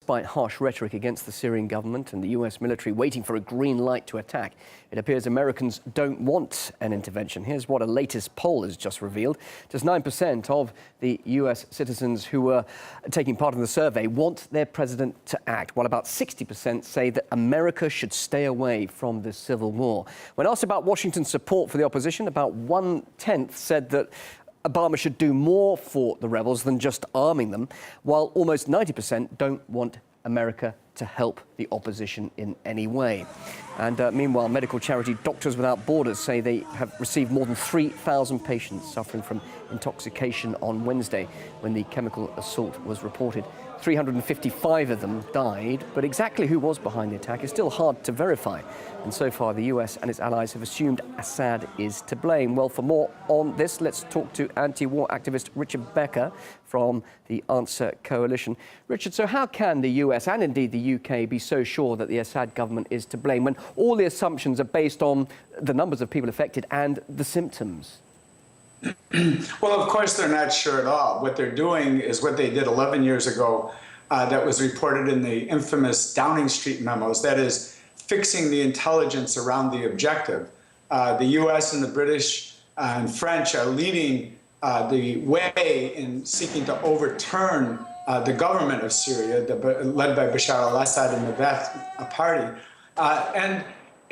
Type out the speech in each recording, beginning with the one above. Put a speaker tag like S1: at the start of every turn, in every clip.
S1: Despite harsh rhetoric against the Syrian government and the US military waiting for a green light to attack, it appears Americans don't want an intervention. Here's what a latest poll has just revealed. Just 9% of the US citizens who were taking part in the survey want their president to act, while about 60% say that America should stay away from this civil war. When asked about Washington's support for the opposition, about 1/10 said that Obama should do more for the rebels than just arming them, while almost 90% don't want America to help the opposition in any way. And meanwhile, medical charity Doctors Without Borders say they have received more than 3,000 patients suffering from intoxication on Wednesday when the chemical assault was reported. 355 of them died, but exactly who was behind the attack is still hard to verify. And so far, the US and its allies have assumed Assad is to blame. Well, for more on this, let's talk to anti-war activist Richard Becker from the Answer Coalition. Richard, so how can the US and indeed the UK be so sure that the Assad government is to blame when all the assumptions are based on the numbers of people affected and the symptoms?
S2: Well, of course, they're not sure at all. What they're doing is what they did 11 years ago that was reported in the infamous Downing Street memos, that is, fixing the intelligence around the objective. The US and the British and French are leading the way in seeking to overturn the government of Syria, led by Bashar al-Assad and the Ba'ath Party.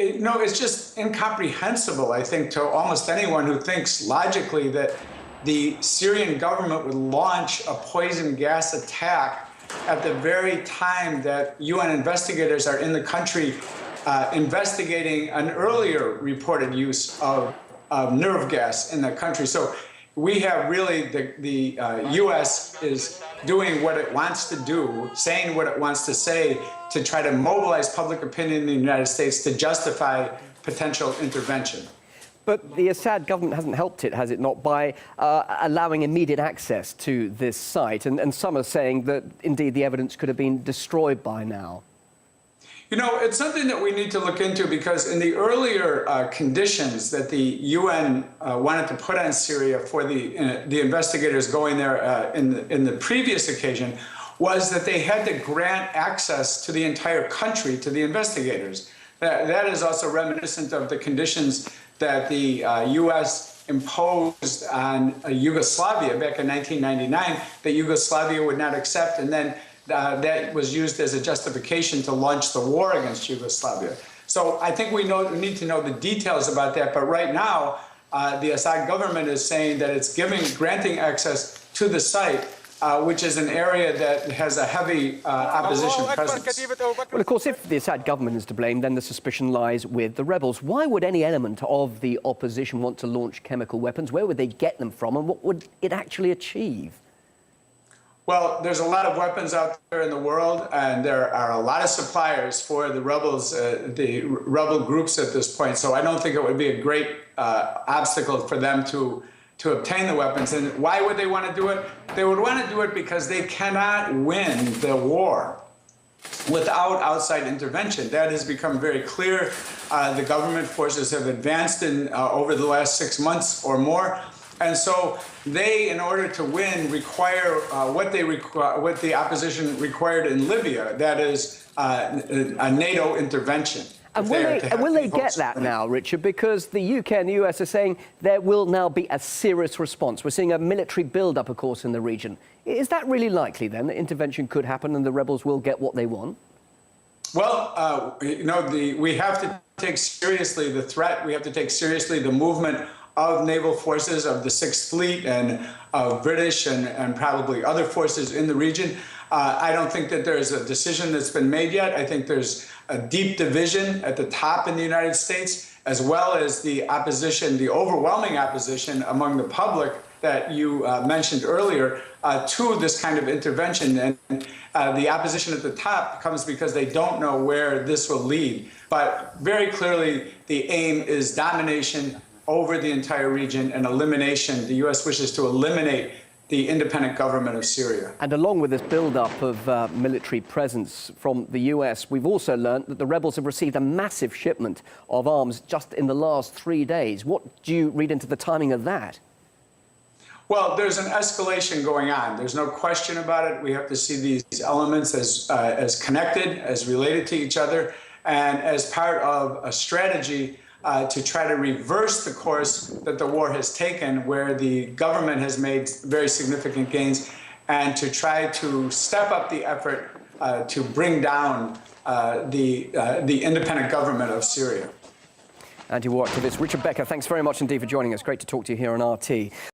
S2: It's just incomprehensible, I think, to almost anyone who thinks logically that the Syrian government would launch a poison gas attack at the very time that UN investigators are in the country investigating an earlier reported use of nerve gas in the country. So we have really, the US is doing what it wants to do, saying what it wants to say to try to mobilize public opinion in the United States to justify potential intervention.
S1: But the Assad government hasn't helped it, has it not, by allowing immediate access to this site? And some are saying that, indeed, the evidence could have been destroyed by now.
S2: You know, it's something that we need to look into, because in the earlier conditions that the UN wanted to put on Syria for the investigators going there in the previous occasion was that they had to grant access to the entire country to the investigators. That is also reminiscent of the conditions that the US imposed on Yugoslavia back in 1999, that Yugoslavia would not accept, and then that was used as a justification to launch the war against Yugoslavia. So I think we need to know the details about that. But right now, the Assad government is saying that it's granting access to the site, which is an area that has a heavy opposition presence.
S1: Well, of course, if the Assad government is to blame, then the suspicion lies with the rebels. Why would any element of the opposition want to launch chemical weapons? Where would they get them from, and what would it actually achieve?
S2: Well, there's a lot of weapons out there in the world, and there are a lot of suppliers for the rebels, the rebel groups at this point. So I don't think it would be a great obstacle for them to obtain the weapons. And why would they want to do it? They would want to do it because they cannot win the war without outside intervention. That has become very clear. The government forces have advanced over the last 6 months or more. And so they, in order to win, require what the opposition required in Libya, that is a NATO intervention.
S1: And will they get that now, Richard? Because the UK and the US are saying there will now be a serious response. We're seeing a military build-up, of course, in the region. Is that really likely, then, that intervention could happen and the rebels will get what they want?
S2: Well, we have to take seriously the threat. We have to take seriously the movement of naval forces, of the Sixth Fleet, and of British and probably other forces in the region. I don't think that there's a decision that's been made yet. I think there's a deep division at the top in the United States, as well as the opposition, the overwhelming opposition among the public that you mentioned earlier to this kind of intervention. And the opposition at the top comes because they don't know where this will lead. But very clearly, the aim is domination over the entire region and elimination. The U.S. wishes to eliminate the independent government of Syria.
S1: And along with this build-up of military presence from the US, we've also learned that the rebels have received a massive shipment of arms just in the last 3 days. What do you read into the timing of that?
S2: Well, there's an escalation going on. There's no question about it. We have to see these elements as connected, as related to each other, and as part of a strategy to try to reverse the course that the war has taken, where the government has made very significant gains, and to try to step up the effort to bring down the independent government of Syria.
S1: Anti-war activist Richard Becker, thanks very much indeed for joining us. Great to talk to you here on RT.